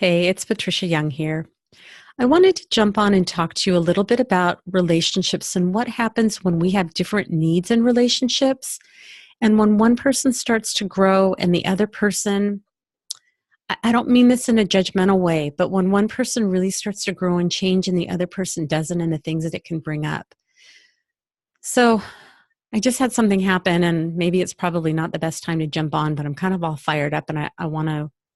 Hey, it's Patricia Young here. I wanted to jump on and talk to you a little bit about relationships and what happens when we have different needs in relationships. And when one person starts to grow and the other person, I don't mean this in a judgmental way, but when one person really starts to grow and change and the other person doesn't, and the things that it can bring up. So I just had something happen, and maybe it's probably not the best time to jump on, but I'm kind of all fired up and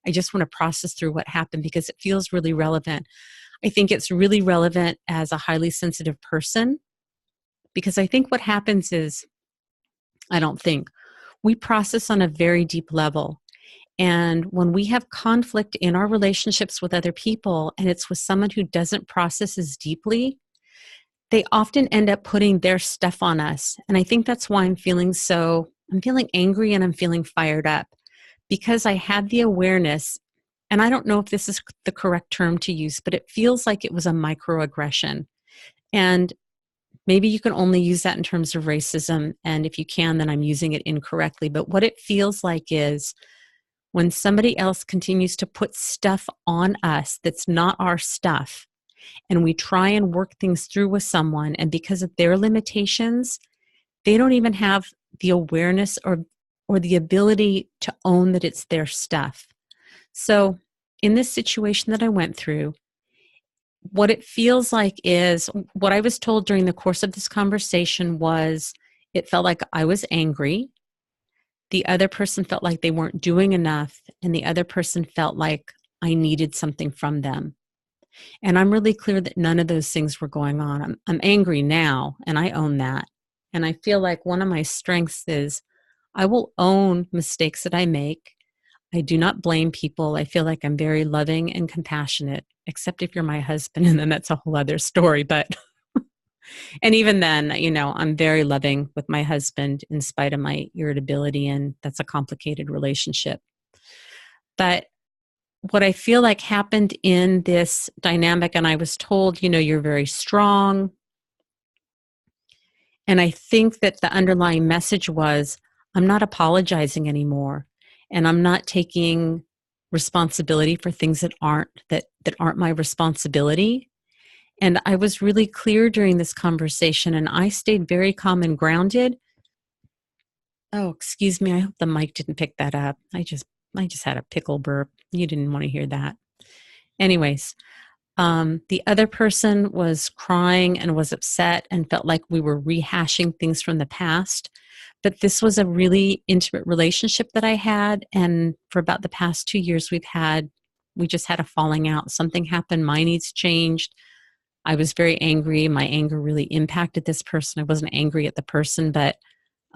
I just want to process through what happened because it feels really relevant. I think it's really relevant as a highly sensitive person because I think what happens is, I don't think, we process on a very deep level. And when we have conflict in our relationships with other people and it's with someone who doesn't process as deeply, they often end up putting their stuff on us. And I think that's why I'm feeling angry and I'm feeling fired up because I had the awareness, and I don't know if this is the correct term to use, but it feels like it was a microaggression. And maybe you can only use that in terms of racism. And if you can, then I'm using it incorrectly. But what it feels like is when somebody else continues to put stuff on us that's not our stuff, and we try and work things through with someone, and because of their limitations, they don't even have the awareness or the ability to own that it's their stuff. So in this situation that I went through, what it feels like is what I was told during the course of this conversation was it felt like I was angry. The other person felt like they weren't doing enough, and the other person felt like I needed something from them. And I'm really clear that none of those things were going on. I'm angry now, and I own that. And I feel like one of my strengths is I will own mistakes that I make. I do not blame people. I feel like I'm very loving and compassionate, except if you're my husband, and then that's a whole other story. But, and even then, I'm very loving with my husband in spite of my irritability, and that's a complicated relationship. But what I feel like happened in this dynamic, and I was told, you're very strong. And I think that the underlying message was, I'm not apologizing anymore. And I'm not taking responsibility for things that aren't my responsibility. And I was really clear during this conversation, and I stayed very calm and grounded. Oh, excuse me. I hope the mic didn't pick that up. I just had a pickle burp. You didn't want to hear that. Anyways, the other person was crying and was upset and felt like we were rehashing things from the past. But this was a really intimate relationship that I had. And for about the past 2 years, we just had a falling out. Something happened. My needs changed. I was very angry. My anger really impacted this person. I wasn't angry at the person, but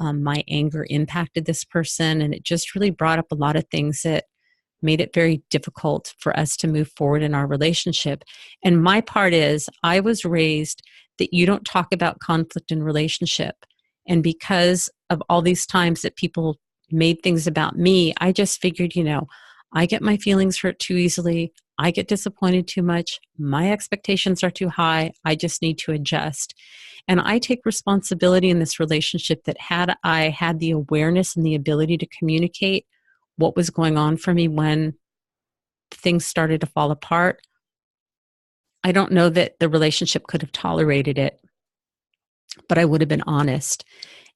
my anger impacted this person. And it just really brought up a lot of things that made it very difficult for us to move forward in our relationship. And my part is, I was raised that you don't talk about conflict in relationship. And because of all these times that people made things about me, I just figured, I get my feelings hurt too easily. I get disappointed too much. My expectations are too high. I just need to adjust. And I take responsibility in this relationship that had I had the awareness and the ability to communicate what was going on for me when things started to fall apart, I don't know that the relationship could have tolerated it, but I would have been honest.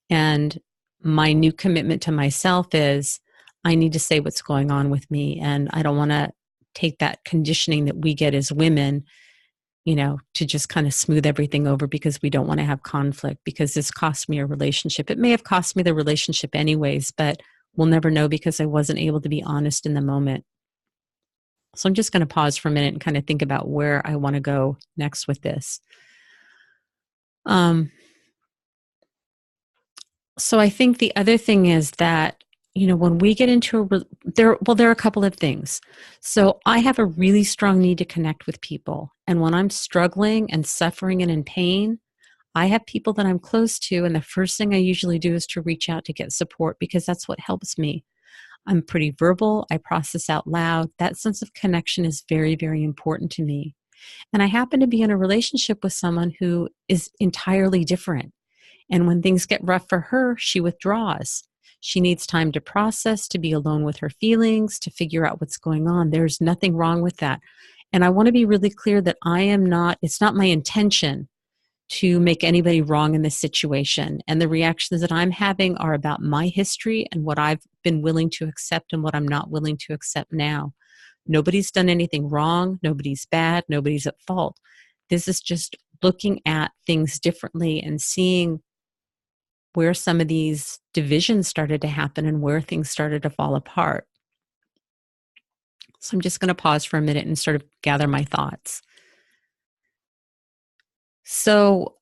And my new commitment to myself is I need to say what's going on with me. And I don't want to take that conditioning that we get as women, to just kind of smooth everything over because we don't want to have conflict, because this cost me a relationship. It may have cost me the relationship anyways, but we'll never know because I wasn't able to be honest in the moment. So I'm just going to pause for a minute and kind of think about where I want to go next with this. So I think the other thing is that, when we get into there are a couple of things. So I have a really strong need to connect with people. And when I'm struggling and suffering and in pain, I have people that I'm close to. And the first thing I usually do is to reach out to get support because that's what helps me. I'm pretty verbal. I process out loud. That sense of connection is very, very important to me. And I happen to be in a relationship with someone who is entirely different. And when things get rough for her, she withdraws. She needs time to process, to be alone with her feelings, to figure out what's going on. There's nothing wrong with that. And I want to be really clear that it's not my intention to make anybody wrong in this situation. And the reactions that I'm having are about my history and what I've been willing to accept and what I'm not willing to accept now. Nobody's done anything wrong. Nobody's bad. Nobody's at fault. This is just looking at things differently and seeing where some of these divisions started to happen and where things started to fall apart. So I'm just going to pause for a minute and sort of gather my thoughts. So,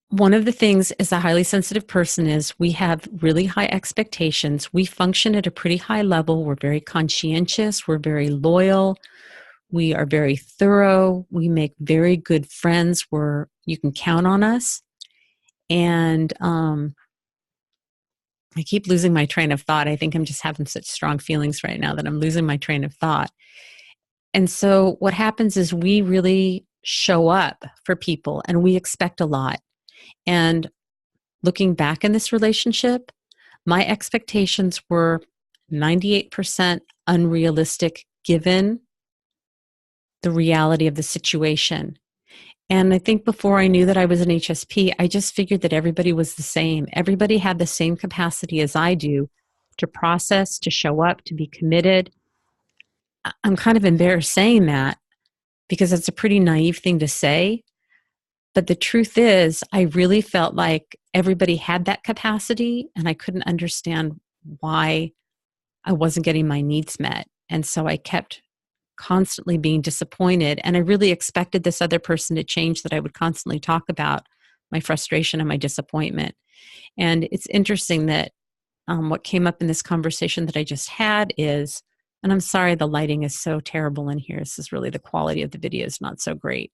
one of the things as a highly sensitive person is we have really high expectations. We function at a pretty high level. We're very conscientious. We're very loyal. We are very thorough. We make very good friends where you can count on us. And I keep losing my train of thought. I think I'm just having such strong feelings right now that I'm losing my train of thought. And so what happens is we really show up for people and we expect a lot. And looking back in this relationship, my expectations were 98% unrealistic given the reality of the situation. And I think before I knew that I was an HSP, I just figured that everybody was the same. Everybody had the same capacity as I do to process, to show up, to be committed. I'm kind of embarrassed saying that because it's a pretty naive thing to say. But the truth is, I really felt like everybody had that capacity and I couldn't understand why I wasn't getting my needs met. And so I kept constantly being disappointed. And I really expected this other person to change, that I would constantly talk about my frustration and my disappointment. And it's interesting that what came up in this conversation that I just had is, and I'm sorry, the lighting is so terrible in here. This is really, the quality of the video is not so great.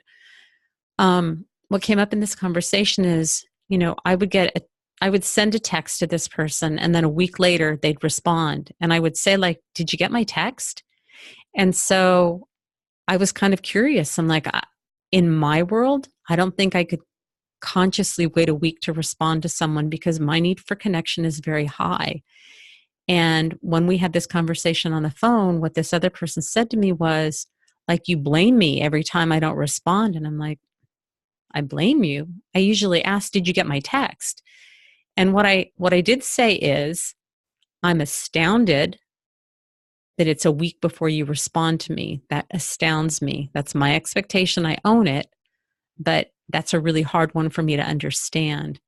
What came up in this conversation is, I would send a text to this person and then a week later they'd respond. And I would say, like, did you get my text? And so I was kind of curious. I'm like, in my world, I don't think I could consciously wait a week to respond to someone because my need for connection is very high. And when we had this conversation on the phone, what this other person said to me was, like, you blame me every time I don't respond. And I'm like, I blame you? I usually ask, did you get my text? And what I did say is, I'm astounded that it's a week before you respond to me. That astounds me. That's my expectation. I own it, but that's a really hard one for me to understand.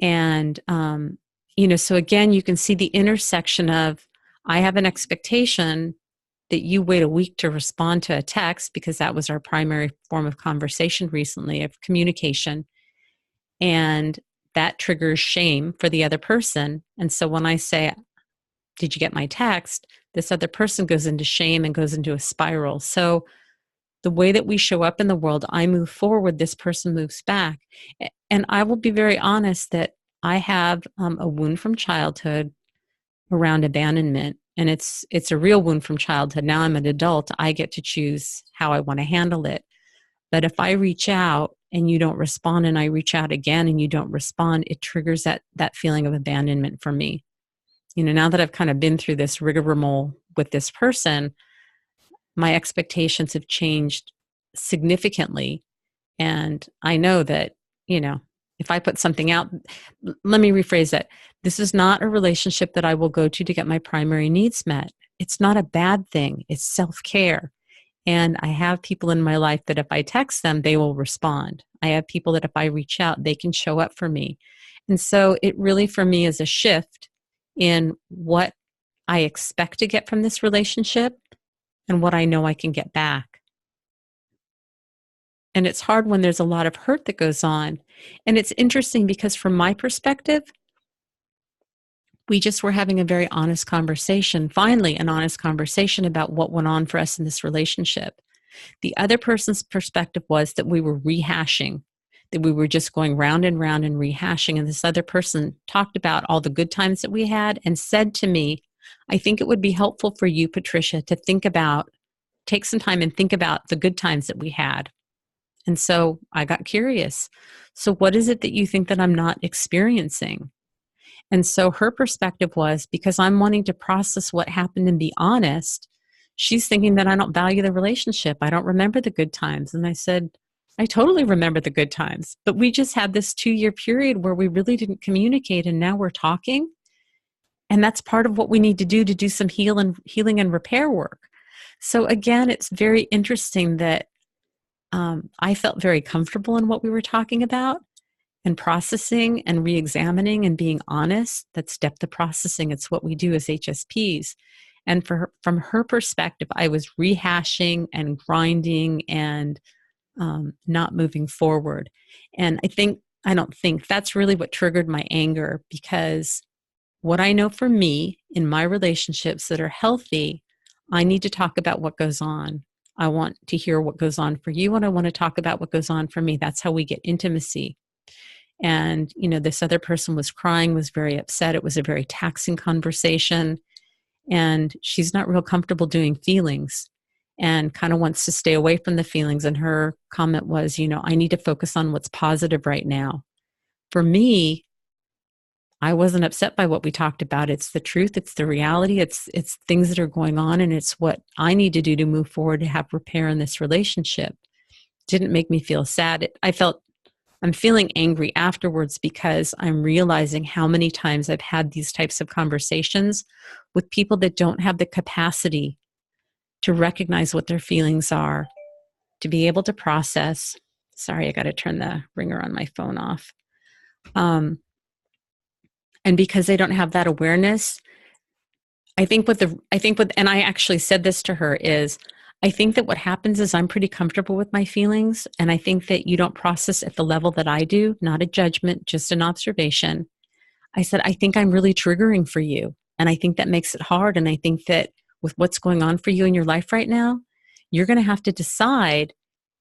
And, so again, you can see the intersection of, I have an expectation that you wait a week to respond to a text because that was our primary form of conversation recently, of communication. And that triggers shame for the other person. And so when I say, did you get my text? This other person goes into shame and goes into a spiral. So the way that we show up in the world, I move forward, this person moves back. And I will be very honest that I have a wound from childhood around abandonment. And it's a real wound from childhood. Now I'm an adult. I get to choose how I want to handle it. But if I reach out and you don't respond, and I reach out again and you don't respond, it triggers that feeling of abandonment for me. Now that I've kind of been through this rigmarole with this person, my expectations have changed significantly. And I know that, if I put something out, let me rephrase that. This is not a relationship that I will go to get my primary needs met. It's not a bad thing. It's self-care. And I have people in my life that if I text them, they will respond. I have people that if I reach out, they can show up for me. And so it really, for me, is a shift in what I expect to get from this relationship and what I know I can get back. And it's hard when there's a lot of hurt that goes on. And it's interesting because from my perspective, we just were having a very honest conversation, finally an honest conversation about what went on for us in this relationship. The other person's perspective was that we were rehashing, that we were just going round and round and rehashing. And this other person talked about all the good times that we had and said to me, I think it would be helpful for you, Patricia, to take some time and think about the good times that we had. And so I got curious. So what is it that you think that I'm not experiencing? And so her perspective was, because I'm wanting to process what happened and be honest, she's thinking that I don't value the relationship. I don't remember the good times. And I said, I totally remember the good times, but we just had this 2-year period where we really didn't communicate, and now we're talking. And that's part of what we need to do some healing and repair work. So again, it's very interesting that I felt very comfortable in what we were talking about, and processing and re-examining and being honest. That's depth of processing. It's what we do as HSPs. And from her perspective, I was rehashing and grinding and not moving forward. And I don't think that's really what triggered my anger, because what I know for me in my relationships that are healthy, I need to talk about what goes on. I want to hear what goes on for you, and I want to talk about what goes on for me. That's how we get intimacy. And, this other person was crying, was very upset. It was a very taxing conversation. And she's not real comfortable doing feelings and kind of wants to stay away from the feelings. And her comment was, I need to focus on what's positive right now. For me, I wasn't upset by what we talked about. It's the truth. It's the reality. It's things that are going on. And it's what I need to do to move forward to have repair in this relationship. Didn't make me feel sad. I'm feeling angry afterwards because I'm realizing how many times I've had these types of conversations with people that don't have the capacity to recognize what their feelings are, to be able to process. Sorry, I got to turn the ringer on my phone off. And because they don't have that awareness, and I actually said this to her, is I think that what happens is I'm pretty comfortable with my feelings, and I think that you don't process at the level that I do, not a judgment, just an observation. I said, I think I'm really triggering for you, and I think that makes it hard, and I think that with what's going on for you in your life right now, you're going to have to decide,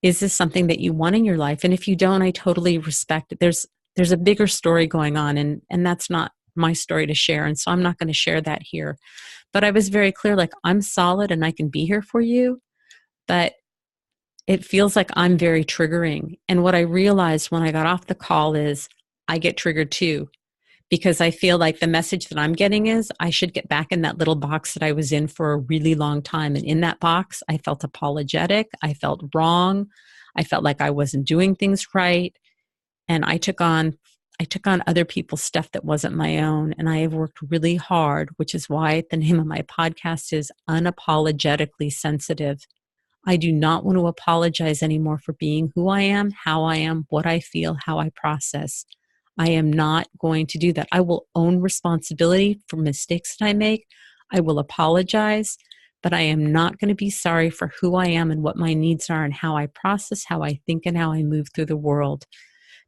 is this something that you want in your life? And if you don't, I totally respect it. There's a bigger story going on, and that's not my story to share, and so I'm not going to share that here. But I was very clear, like, I'm solid and I can be here for you, but it feels like I'm very triggering. And what I realized when I got off the call is I get triggered too, because I feel like the message that I'm getting is I should get back in that little box that I was in for a really long time. And in that box, I felt apologetic. I felt wrong. I felt like I wasn't doing things right. And I took on other people's stuff that wasn't my own. And I have worked really hard, which is why the name of my podcast is Unapologetically Sensitive. I do not want to apologize anymore for being who I am, how I am, what I feel, how I process. I am not going to do that. I will own responsibility for mistakes that I make. I will apologize, but I am not going to be sorry for who I am and what my needs are and how I process, how I think, and how I move through the world.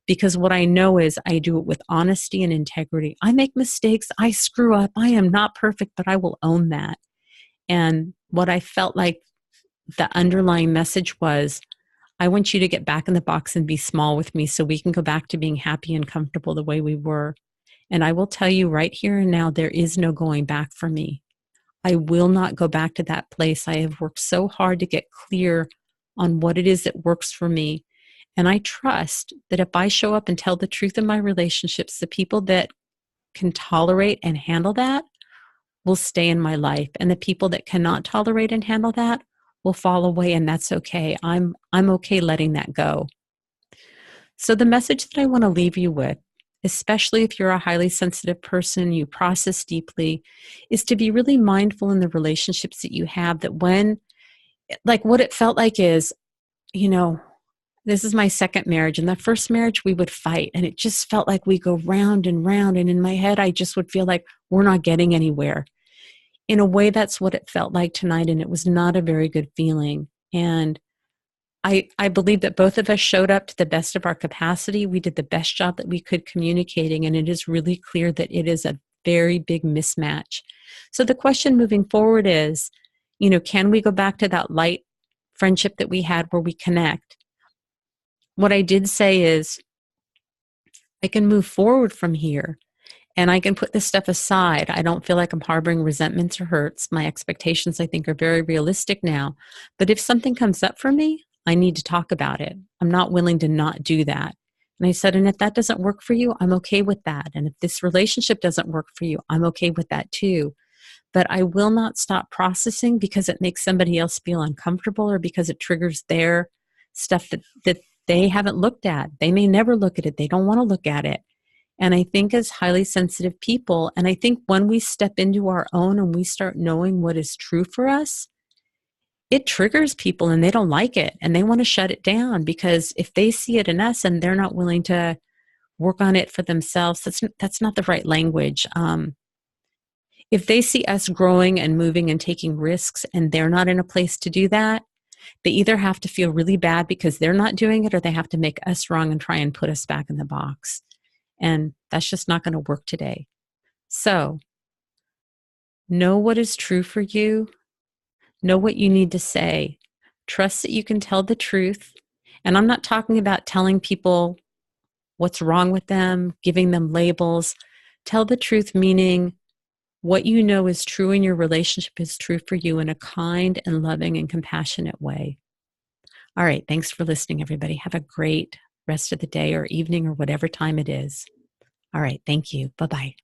Because what I know is I do it with honesty and integrity. I make mistakes. I screw up. I am not perfect, but I will own that. And what I felt like the underlying message was, I want you to get back in the box and be small with me so we can go back to being happy and comfortable the way we were. And I will tell you right here and now, there is no going back for me. I will not go back to that place. I have worked so hard to get clear on what it is that works for me. And I trust that if I show up and tell the truth in my relationships, the people that can tolerate and handle that will stay in my life. And the people that cannot tolerate and handle that will fall away, and that's okay. I'm okay letting that go. So the message that I want to leave you with, especially if you're a highly sensitive person, you process deeply, is to be really mindful in the relationships that you have, that when, like, what it felt like is, this is my second marriage. In the first marriage, we would fight, and it just felt like we go round and round. And in my head, I just would feel like we're not getting anywhere. In a way, that's what it felt like tonight, and it was not a very good feeling. And I believe that both of us showed up to the best of our capacity. We did the best job that we could communicating, and it is really clear that it is a very big mismatch. So the question moving forward is, can we go back to that light friendship that we had where we connect? What I did say is, I can move forward from here and I can put this stuff aside. I don't feel like I'm harboring resentments or hurts. My expectations, I think, are very realistic now. But if something comes up for me, I need to talk about it. I'm not willing to not do that, And I said, and if that doesn't work for you, I'm okay with that. And if this relationship doesn't work for you, I'm okay with that too. But I will not stop processing because it makes somebody else feel uncomfortable or because it triggers their stuff that they haven't looked at. They may never look at it. They don't want to look at it. And I think as highly sensitive people, and I think when we step into our own and we start knowing what is true for us, it triggers people and they don't like it and they want to shut it down because if they see it in us and they're not willing to work on it for themselves, that's not the right language. If they see us growing and moving and taking risks and they're not in a place to do that, they either have to feel really bad because they're not doing it or they have to make us wrong and try and put us back in the box. And that's just not going to work today. So know what is true for you. Know what you need to say. Trust that you can tell the truth. And I'm not talking about telling people what's wrong with them, giving them labels. Tell the truth, meaning what you know is true in your relationship is true for you in a kind and loving and compassionate way. All right. Thanks for listening, everybody. Have a great rest of the day or evening or whatever time it is. All right. Thank you. Bye-bye.